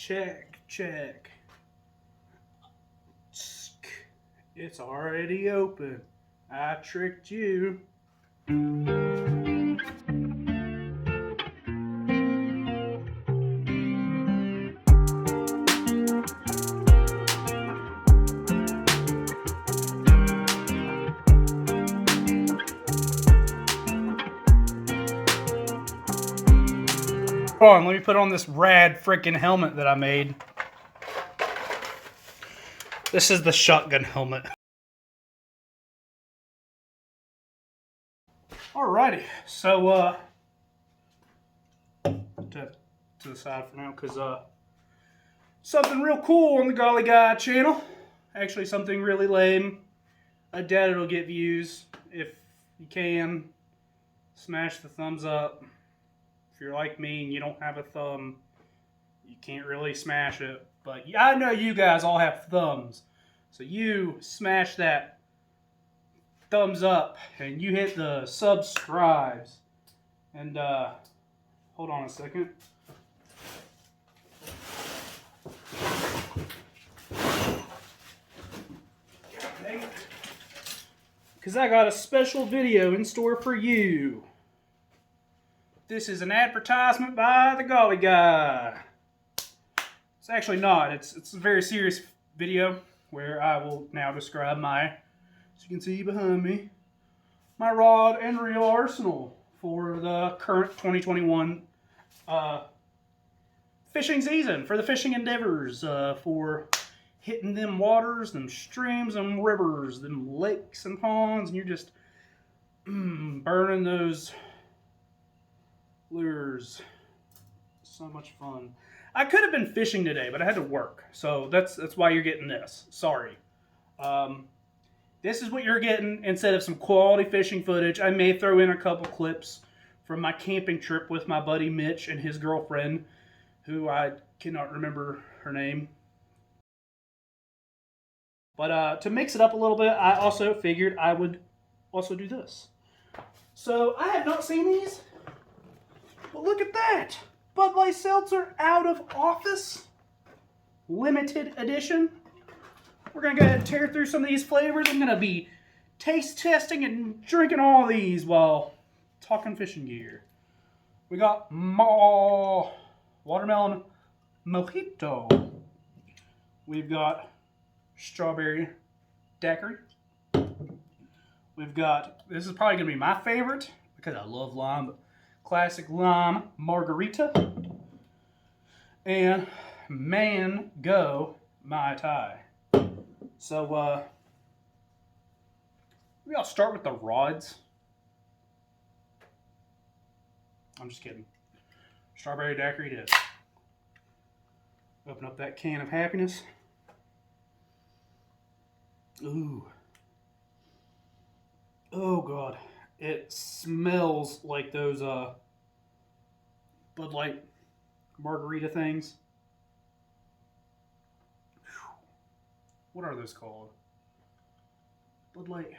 Check, check. It's already open. I tricked you. Hold on, let me put on this rad freaking helmet that I made. This is the shotgun helmet. Alrighty, so to the side for now, because something real cool on the Golly Guy channel. Actually, something really lame. I doubt it'll get views. If you can, smash the thumbs up. If you're like me and you don't have a thumb, you can't really smash it. But I know you guys all have thumbs. So you smash that thumbs up and you hit the subscribes. And hold on a second. Because I got a special video in store for you. This is an advertisement by the Golly Guy. It's actually not. It's a very serious video where I will now describe as you can see behind me, my rod and reel arsenal for the current 2021 fishing season, for the fishing endeavors, for hitting them waters, them streams, them rivers, them lakes and ponds, and you're just burning those lures. So much fun. I could have been fishing today, but I had to work, so that's why you're getting this. Sorry. This is what you're getting instead of some quality fishing footage. I may throw in a couple clips from my camping trip with my buddy Mitch and his girlfriend, who I cannot remember her name. But to mix it up a little bit, I also figured I would also do this. So I have not seen these. But look at that! Bud Light Seltzer out of office. Limited edition. We're going to go ahead and tear through some of these flavors. I'm going to be taste testing and drinking all these while talking fishing gear. We got watermelon mojito. We've got strawberry daiquiri. We've got, this is probably going to be my favorite because I love lime, but classic lime margarita and mango Mai Tai. So maybe I'll start with the rods. I'm just kidding. Strawberry daiquiri it is. Open up that can of happiness. Ooh. Oh God. It smells like those Bud Light margarita things. What are those called? Bud Light.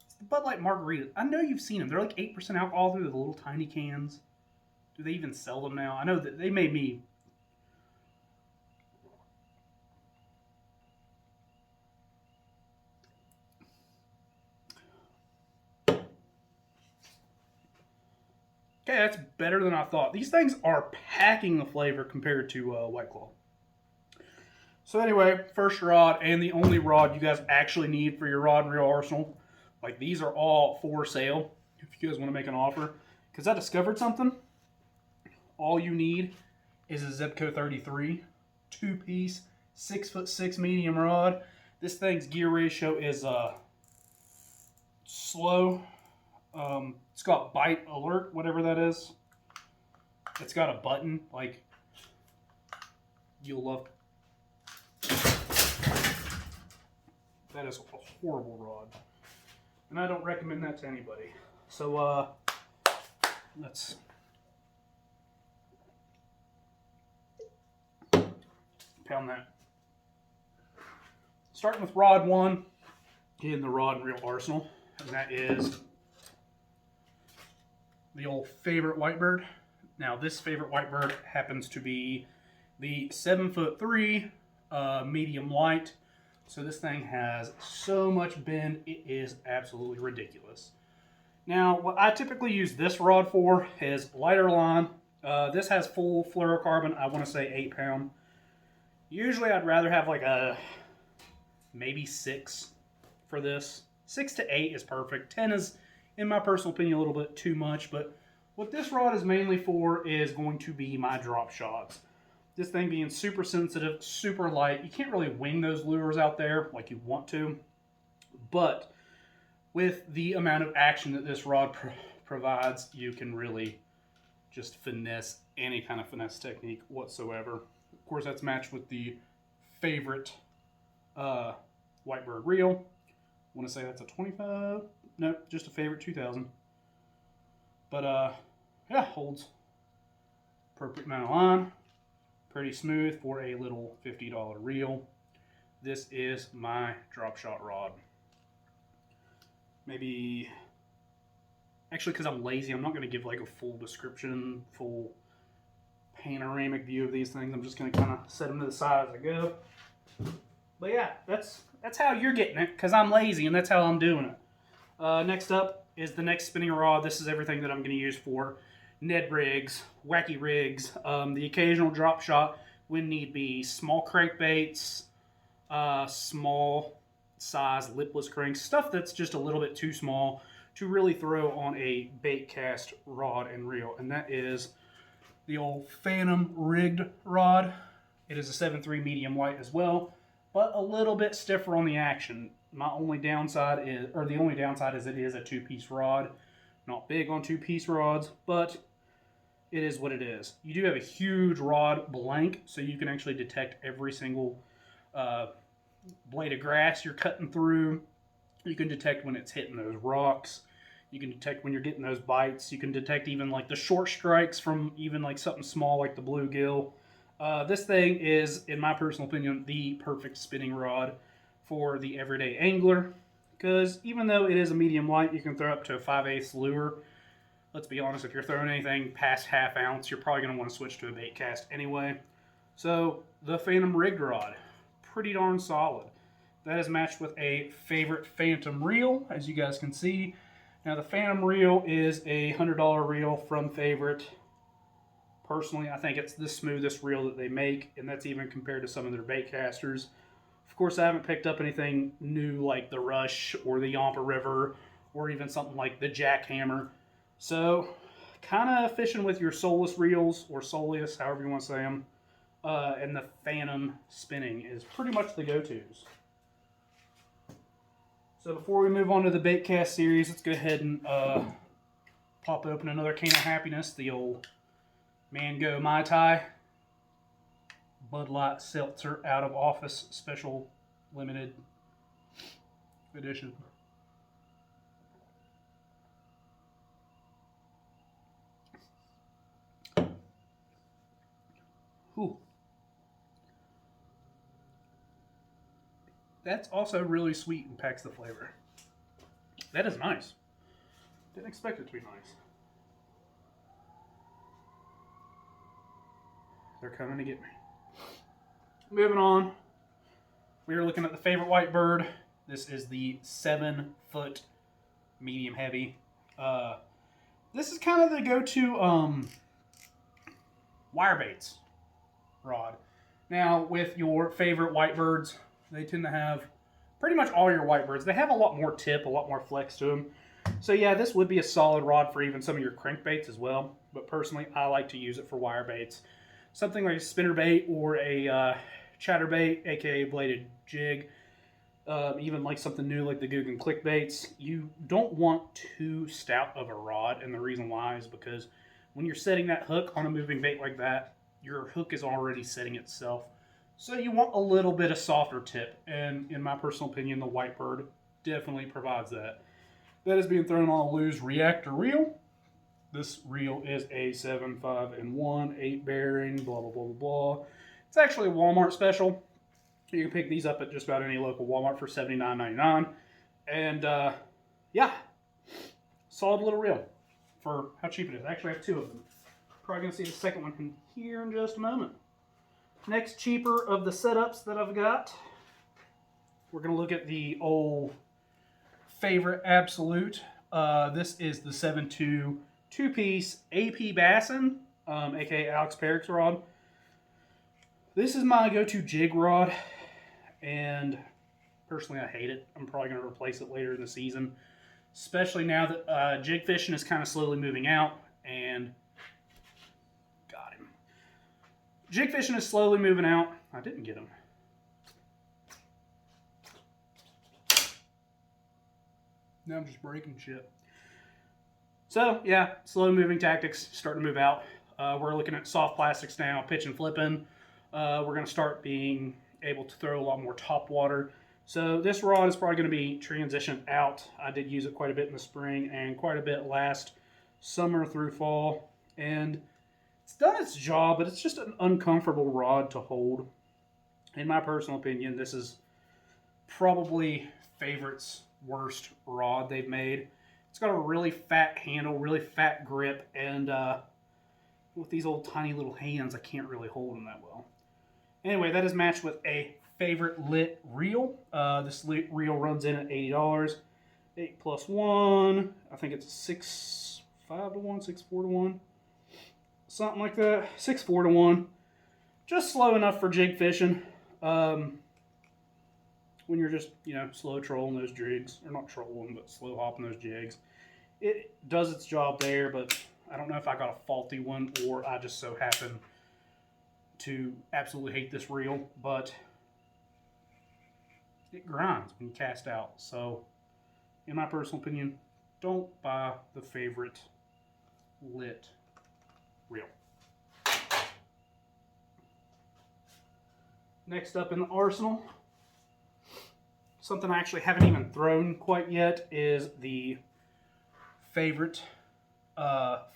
It's the Bud Light margarita. I know you've seen them. They're like 8% alcohol through the little tiny cans. Do they even sell them now? I know that they made me. Okay, that's better than I thought. These things are packing the flavor compared to White Claw. So anyway, first rod and the only rod you guys actually need for your rod and reel arsenal. Like, these are all for sale if you guys want to make an offer. Because I discovered something. All you need is a Zebco 33 2-piece 6'6" medium rod. This thing's gear ratio is slow. It's got bite alert, whatever that is. It's got a button, like, you'll love. That is a horrible rod. And I don't recommend that to anybody. So, let's pound that. Starting with rod 1 in the rod and reel arsenal. And that is the old favorite Whitebird. Now, this favorite whitebird happens to be the 7'3" medium light. So this thing has so much bend, it is absolutely ridiculous. Now, what I typically use this rod for is lighter line. This has full fluorocarbon, I want to say 8 pound. Usually I'd rather have like a maybe 6 for this. 6 to 8 is perfect. 10 is, in my personal opinion, a little bit too much, but what this rod is mainly for is going to be my drop shots. This thing being super sensitive, super light. You can't really wing those lures out there like you want to, but with the amount of action that this rod provides, you can really just finesse any kind of finesse technique whatsoever. Of course, that's matched with the favorite whitebird reel. I want to say that's a 25. No, just a favorite 2000. But yeah, holds appropriate amount of line. Pretty smooth for a little $50 reel. This is my drop shot rod. Maybe, actually, because I'm lazy, I'm not going to give like a full description, full panoramic view of these things. I'm just going to kind of set them to the side as I go. But yeah, that's how you're getting it, because I'm lazy and that's how I'm doing it. Next up is the next spinning rod. This is everything that I'm going to use for Ned rigs, wacky rigs, the occasional drop shot when need be, small crankbaits, small size lipless cranks, stuff that's just a little bit too small to really throw on a bait cast rod and reel, and that is the old Phantom rigged rod. It is a 7'3" medium light as well, but a little bit stiffer on the action. My only downside is, or the only downside is, it is a 2-piece rod. Not big on 2-piece rods, but it is what it is. You do have a huge rod blank, so you can actually detect every single blade of grass you're cutting through. You can detect when it's hitting those rocks. You can detect when you're getting those bites. You can detect even like the short strikes from even like something small like the bluegill. This thing is, in my personal opinion, the perfect spinning rod for the everyday angler, because even though it is a medium light, you can throw up to a 5/8 lure. Let's be honest, if you're throwing anything past ½ ounce, you're probably going to want to switch to a bait cast anyway. So the Phantom rigged rod, pretty darn solid. That is matched with a favorite Phantom reel, as you guys can see. Now the Phantom reel is a $100 reel from Favorite. Personally, I think it's the smoothest reel that they make, and that's even compared to some of their bait casters. Of course, I haven't picked up anything new like the Rush or the Yampa River or even something like the Jackhammer. So, kind of fishing with your soulless reels, or soulless, however you want to say them, and the Phantom spinning is pretty much the go-tos. So before we move on to the bait cast series, let's go ahead and pop open another can of happiness, the old Mango Mai Tai Bud Light Seltzer Out of Office Special Limited Edition. Ooh. That's also really sweet and packs the flavor. That is nice. Didn't expect it to be nice. They're coming to get me. Moving on. We are looking at the favorite whitebird. This is the 7-foot medium heavy. This is kind of the go-to wire baits rod. Now, with your favorite whitebirds, they tend to have pretty much all your whitebirds. They have a lot more tip, a lot more flex to them. So yeah, this would be a solid rod for even some of your crankbaits as well. But personally, I like to use it for wire baits. Something like a spinnerbait or a chatterbait, aka bladed jig. Even like something new like the Googan clickbaits. You don't want too stout of a rod, and the reason why is because when you're setting that hook on a moving bait like that, your hook is already setting itself. So you want a little bit of softer tip, and in my personal opinion, the whitebird definitely provides that. That is being thrown on a Lew's Reactor reel. This reel is a 7.5-1, 8 bearing, blah, blah, blah, blah, blah. It's actually a Walmart special. You can pick these up at just about any local Walmart for $79.99. And yeah, solid little reel for how cheap it is. I actually have 2 of them. Probably going to see the second one in here in just a moment. Next cheaper of the setups that I've got, we're going to look at the old favorite absolute. This is the 7.2 two-piece AP Bassin, aka Alex Perrick's rod. This is my go-to jig rod, and personally I hate it. I'm probably going to replace it later in the season, especially now that jig fishing is kind of slowly moving out, and got him. Jig fishing is slowly moving out. I didn't get him. Now I'm just breaking shit. So, yeah, slow moving tactics starting to move out. We're looking at soft plastics now, pitch and flipping. We're going to start being able to throw a lot more top water. So this rod is probably going to be transitioned out. I did use it quite a bit in the spring and quite a bit last summer through fall. And it's done its job, but it's just an uncomfortable rod to hold. In my personal opinion, this is probably Favorite's worst rod they've made. It's got a really fat handle, really fat grip, and with these old tiny little hands, I can't really hold them that well. Anyway, that is matched with a Favorite lit reel. This lit reel runs in at $80. 8 plus 1, I think it's 6.5 to 1, 6.4 to 1. Something like that, 6.4 to 1. Just slow enough for jig fishing. When you're just, slow trolling those jigs, or not trolling, but slow hopping those jigs. It does its job there, but I don't know if I got a faulty one or I just so happen to absolutely hate this reel, but it grinds when you cast out. So, in my personal opinion, don't buy the Favorite lit reel. Next up in the arsenal, something I actually haven't even thrown quite yet is the Favorite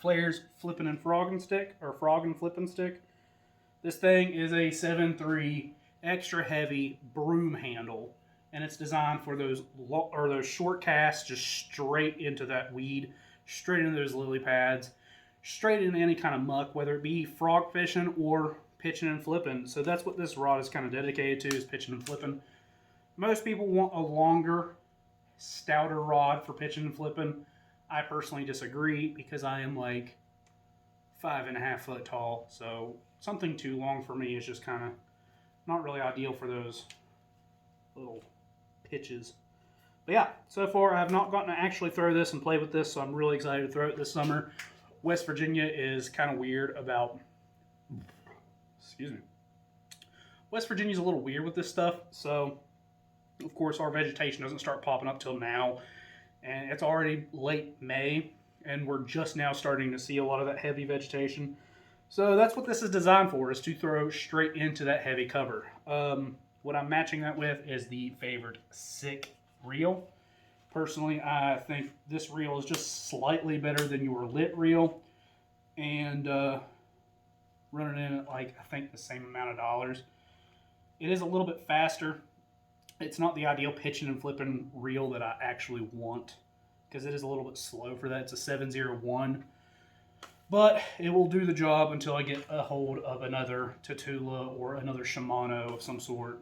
Flares Flippin' and Froggin' Stick, or Frog and Flippin' Stick. This thing is a 7.3 extra heavy broom handle, and it's designed for those short casts just straight into that weed, straight into those lily pads, straight into any kind of muck, whether it be frog fishing or pitching and flipping. So that's what this rod is kind of dedicated to, is pitching and flipping. Most people want a longer, stouter rod for pitching and flipping. I personally disagree because I am like 5.5 foot tall, so something too long for me is just kind of not really ideal for those little pitches. But yeah, so far I have not gotten to actually throw this and play with this, so I'm really excited to throw it this summer. West Virginia is kind of weird about, West Virginia's a little weird with this stuff, so of course our vegetation doesn't start popping up till now, and it's already late May, and we're just now starting to see a lot of that heavy vegetation. So that's what this is designed for, is to throw straight into that heavy cover. What I'm matching that with is the Favorite Sick reel. Personally, I think this reel is just slightly better than your lit reel, and running in at I think the same amount of dollars. It is a little bit faster. It's not the ideal pitching and flipping reel that I actually want, because it is a little bit slow for that. It's a 701. But it will do the job until I get a hold of another Tatula or another Shimano of some sort.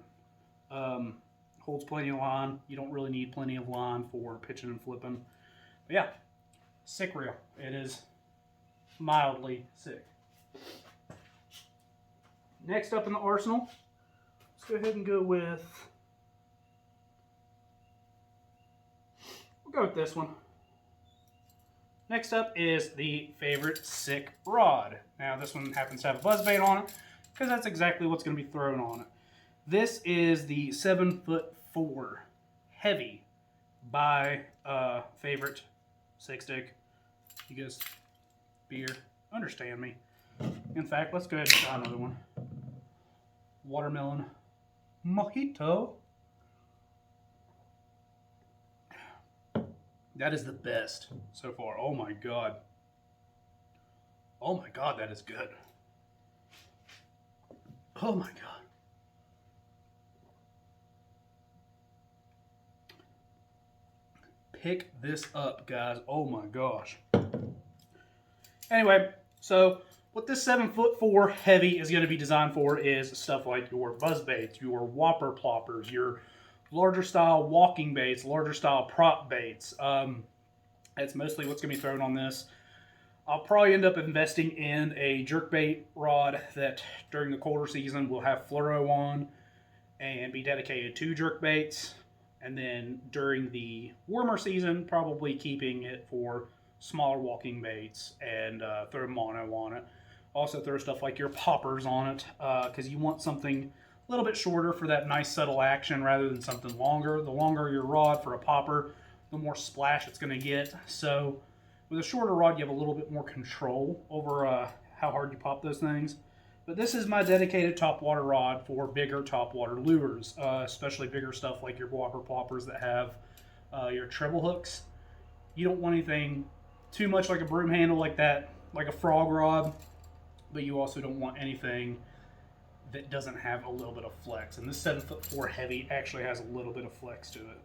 Holds plenty of line. You don't really need plenty of line for pitching and flipping. But yeah, sick reel. It is mildly sick. Next up in the arsenal, let's go ahead and go with, we'll go with this one. Next up is the Favorite Sick rod. Now this one happens to have a buzzbait on it, because that's exactly what's going to be thrown on it. This is the 7'4" heavy by Favorite Sick Stick. You guys, beer, understand me. In fact, let's go ahead and try another one. Watermelon Mojito. That is the best so far. Oh my god. Oh my god, that is good. Oh my god. Pick this up, guys. Oh my gosh. Anyway, so What this 7'4" heavy is going to be designed for is stuff like your buzz baits, your whopper ploppers, your larger style walking baits, larger style prop baits. That's mostly what's going to be thrown on this. I'll probably end up investing in a jerkbait rod that during the colder season will have fluoro on and be dedicated to jerkbaits. And then during the warmer season, probably keeping it for smaller walking baits and throw mono on it. Also throw stuff like your poppers on it because you want something a little bit shorter for that nice subtle action rather than something longer. The longer your rod for a popper, the more splash it's going to get. So with a shorter rod, you have a little bit more control over how hard you pop those things. But this is my dedicated topwater rod for bigger topwater lures, especially bigger stuff like your whopper ploppers that have your treble hooks. You don't want anything too much like a broom handle like that, like a frog rod, but you also don't want anything that doesn't have a little bit of flex. And this 7'4" heavy actually has a little bit of flex to it.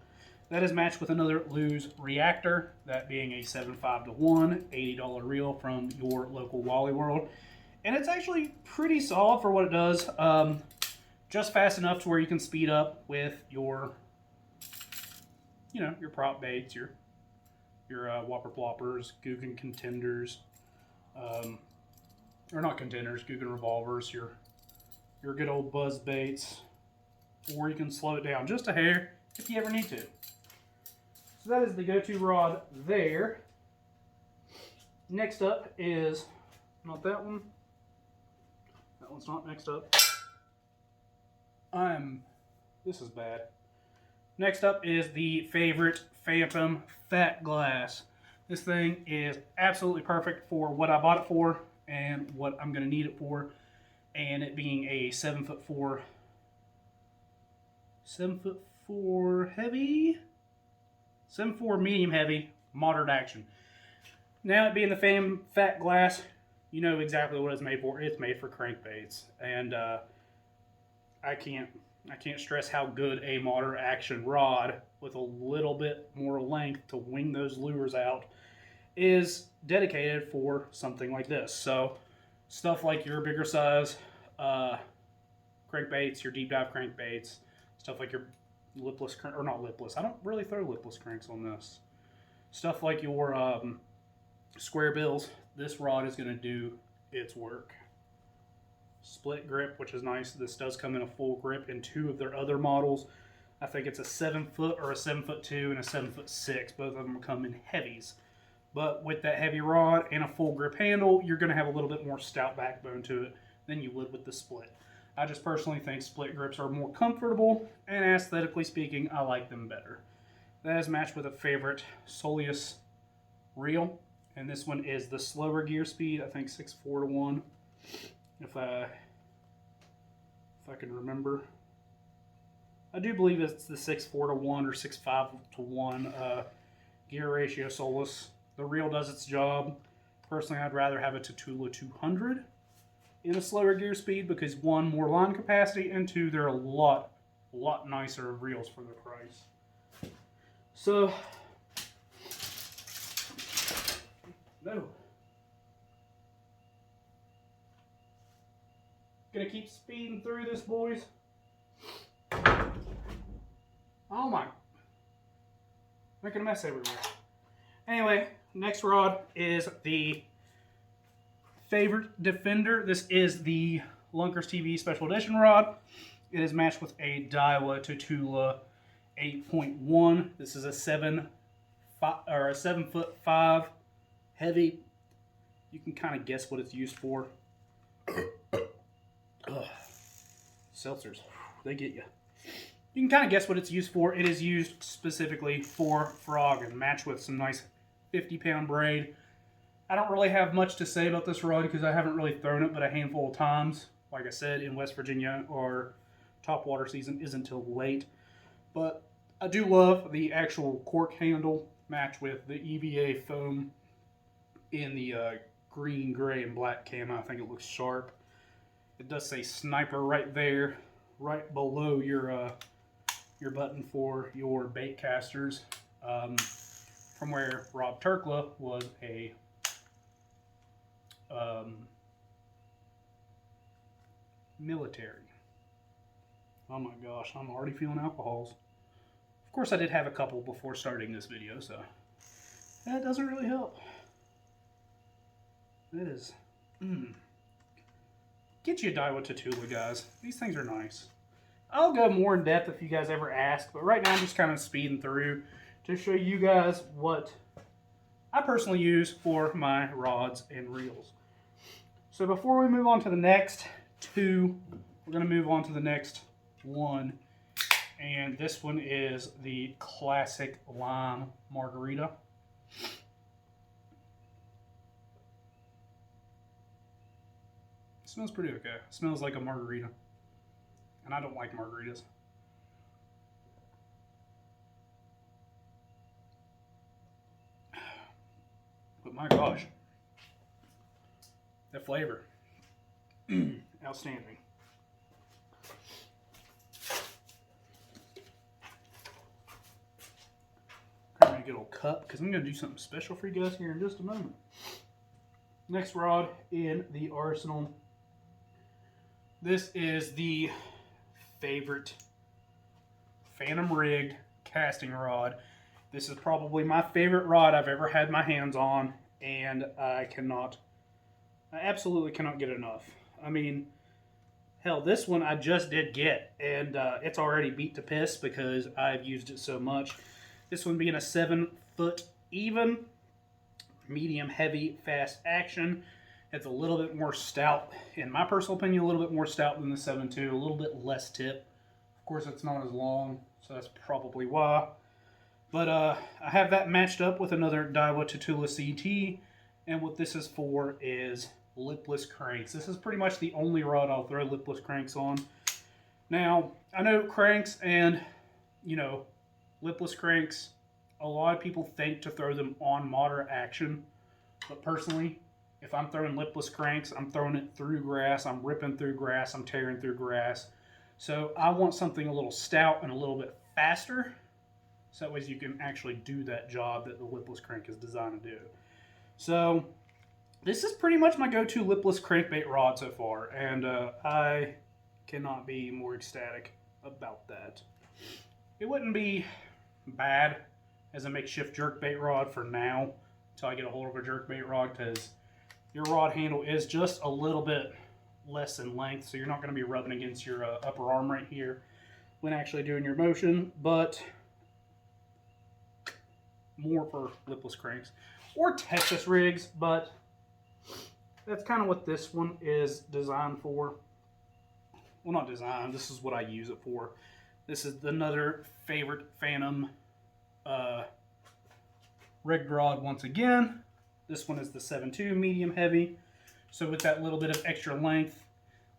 That is matched with another Lew's reactor, that being a 7.5 to 1, $80 reel from your local Wally World. And it's actually pretty solid for what it does. Just fast enough to where you can speed up with your, your prop baits, your whopper ploppers, Guggen contenders, or not contenders, Guggen revolvers, your good old buzz baits, or you can slow it down just a hair if you ever need to. So that is the go-to rod there. Next up is, not that one. That one's not next up. This is bad. Next up is the favorite Phantom Fat Glass. This thing is absolutely perfect for what I bought it for and what I'm going to need it for. And it being a 7'4" heavy, 7'4" medium heavy, moderate action. Now it being the Phantom Fat Glass, you know exactly what it's made for. It's made for crankbaits, and I can't stress how good a moderate action rod with a little bit more length to wing those lures out is dedicated for something like this. So stuff like your bigger size crankbaits, your deep dive crankbaits, stuff like your lipless, or not lipless. I don't really throw lipless cranks on this. Stuff like your square bills. This rod is going to do its work. Split grip, which is nice. This does come in a full grip in two of their other models. I think it's a 7-foot or a 7'2" and a 7'6". Both of them come in heavies. But with that heavy rod and a full grip handle, you're going to have a little bit more stout backbone to it than you would with the split. I just personally think split grips are more comfortable, and aesthetically speaking, I like them better. That is matched with a favorite Soleus reel, and this one is the slower gear speed. I think 6.4 to 1, if I can remember. I do believe it's the 6.4 to 1 or 6.5 to 1 gear ratio Soleus. The reel does its job. Personally, I'd rather have a Tatula 200 in a slower gear speed because one, more line capacity, and two, they're a lot nicer reels for their price. So, no. Gonna keep speeding through this, boys. Oh my. Making a mess everywhere. Anyway, next rod is the favorite Defender. This is the Lunkers TV Special Edition rod. It is matched with a Daiwa Tatula 8.1. This is a 7'5" heavy. You can kind of guess what it's used for. Seltzers, they get you. You can kind of guess what it's used for. It is used specifically for frog and matched with some nice 50-pound braid. I don't really have much to say about this rod because I haven't really thrown it but a handful of times. Like I said, in West Virginia, our topwater season isn't until late. But I do love the actual cork handle matched with the EVA foam in the green, gray, and black camo. I think it looks sharp. It does say sniper right there, right below your button for your bait casters, from where Rob Turkla was a military. Oh my gosh, I'm already feeling alcohols. Of course, I did have a couple before starting this video, so that doesn't really help. It is. Get you a Daiwa Tatula, guys. These things are nice. I'll go more in depth if you guys ever ask, but right now I'm just kind of speeding through to show you guys what I personally use for my rods and reels. So before we move on to the next two, we're going to move on to the next one. And this one is the classic lime margarita. It smells pretty okay. It smells like a margarita. And I don't like margaritas. But my gosh, the flavor, outstanding. I'm gonna get a little cup because I'm gonna do something special for you guys here in just a moment. Next rod in the arsenal. This is the favorite Phantom rigged casting rod. This is probably my favorite rod I've ever had my hands on, and I absolutely cannot get enough. I mean, hell, this one I just did get, and it's already beat to piss because I've used it so much. This one being a 7-foot even, medium heavy, fast action. It's a little bit more stout, in my personal opinion, a little bit more stout than the 7.2, a little bit less tip. Of course, it's not as long, so that's probably why. But I have that matched up with another Daiwa Tatula CT, and what this is for is lipless cranks. This is pretty much the only rod I'll throw lipless cranks on. Now, I know cranks and, lipless cranks, a lot of people think to throw them on moderate action, but personally, if I'm throwing lipless cranks, I'm throwing it through grass, I'm ripping through grass, I'm tearing through grass. So I want something a little stout and a little bit faster, so that way you can actually do that job that the lipless crank is designed to do. So this is pretty much my go-to lipless crankbait rod so far, and I cannot be more ecstatic about that. It wouldn't be bad as a makeshift jerkbait rod for now, until I get a hold of a jerkbait rod, because your rod handle is just a little bit less in length, so you're not going to be rubbing against your upper arm right here when actually doing your motion, but more for lipless cranks or Texas rigs, but that's kind of what this one is designed for. Well, not designed, this is what I use it for. This is another favorite Phantom rigged rod once again. This one is the 7.2 medium heavy, so with that little bit of extra length,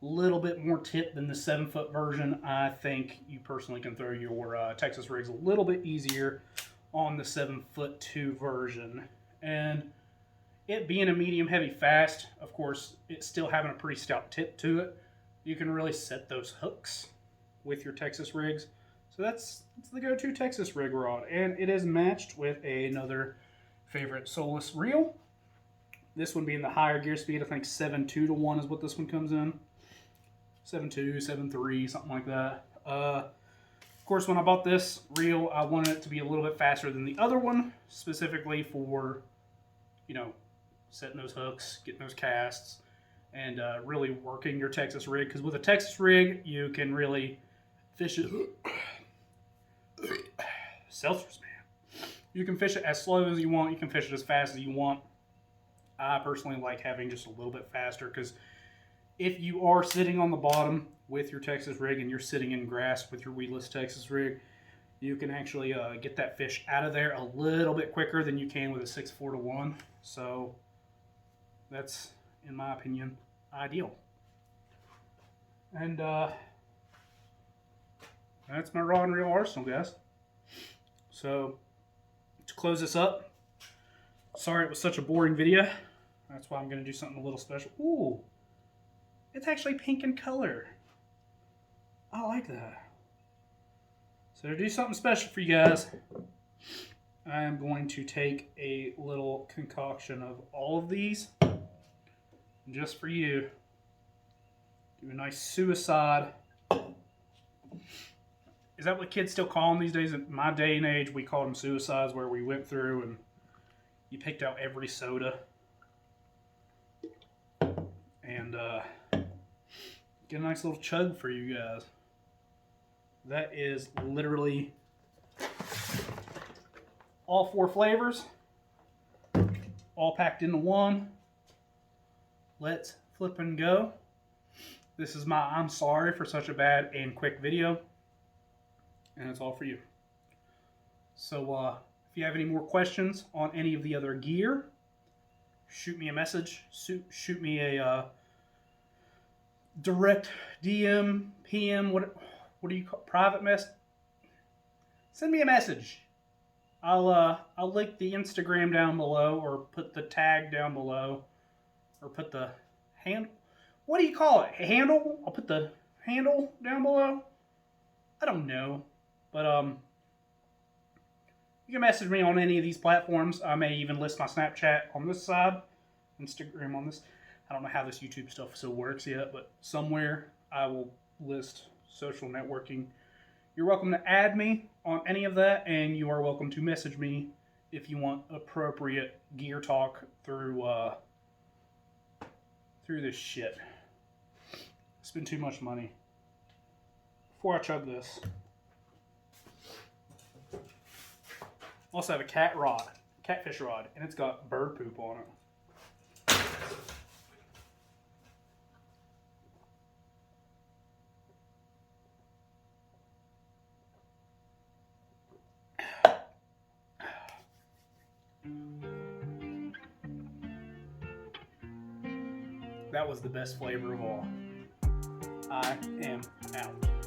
a little bit more tip than the 7-foot version, I think you personally can throw your Texas rigs a little bit easier on the 7'2" version. And it being a medium heavy fast, of course, it's still having a pretty stout tip to it. You can really set those hooks with your Texas rigs. So that's the go-to Texas rig rod, and it is matched with another favorite Solus reel. This one being the higher gear speed, I think 7.2 to 1 is what this one comes in. 7.2, 7.3, something like that. Of course, when I bought this reel, I wanted it to be a little bit faster than the other one, specifically for, setting those hooks, getting those casts, and really working your Texas rig. Because with a Texas rig, you can really fish it. SELTZERs, man. You can fish it as slow as you want. You can fish it as fast as you want. I personally like having just a little bit faster, because if you are sitting on the bottom with your Texas rig and you're sitting in grass with your weedless Texas rig, you can actually get that fish out of there a little bit quicker than you can with a 6.4 to 1. So that's, in my opinion, ideal. And that's my rod and reel arsenal, guys. So to close this up, sorry it was such a boring video. That's why I'm going to do something a little special. Ooh, it's actually pink in color. I like that. So to do something special for you guys, I am going to take a little concoction of all of these just for you. Do a nice suicide. Is that what kids still call them these days? In my day and age, we called them suicides, where we went through and you picked out every soda. And get a nice little chug for you guys. That is literally all 4 flavors, all packed into one. Let's flip and go. This is my I'm sorry for such a bad and quick video. And it's all for you. So if you have any more questions on any of the other gear, shoot me a message. Shoot me a direct DM, PM, what do you call private mess? Send me a message. I'll link the Instagram down below, or put the tag down below, or put the handle. What do you call it? Handle? I'll put the handle down below. I don't know, but you can message me on any of these platforms. I may even list my Snapchat on this side, Instagram on this. I don't know how this YouTube stuff still works yet, but somewhere I will list social networking. You're welcome to add me on any of that, and you are welcome to message me if you want appropriate gear talk through this shit. Spend too much money. Before I chug this, I also have a catfish rod, and it's got bird poop on it. That was the best flavor of all. I am out.